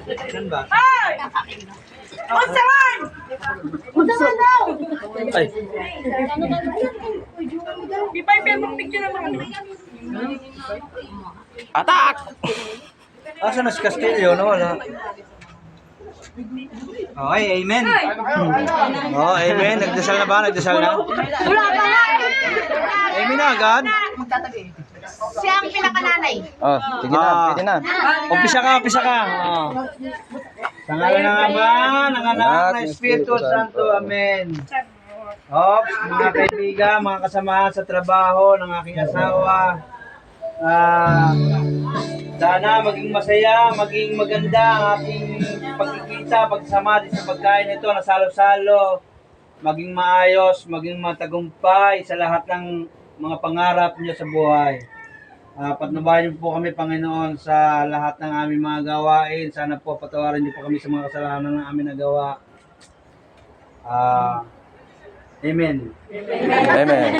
Saan ba? Ay! Unsaman! Unsaman daw! Ay, Ipay picture naman kami. Atak! asa na si Castillo? Nawala. Okay, amen. Oh, amen. Nagdasal na ba? Nagdasal na? Wala pa nga! Amen na agad? Siya ang pinakananay. Oh, sige na, pwede na. Umpisa ka, umpisa ka. Oh. Sa ngalan ng Ama, ng Anak, ng Espiritu Santo. Amen. Ops, mga kaibigan, mga kasamahan sa trabaho ng aking asawa. Sana maging masaya, maging maganda ang ating pagkikita, pagsama din sa pagkain ito na salo-salo. Maging maayos, maging matagumpay sa lahat ng mga pangarap niyo sa buhay. Patnubayan niyo po kami, Panginoon, sa lahat ng aming mga gawain. Sana po patawarin niyo po kami sa mga kasalanan na aming nagawa. Amen. Amen.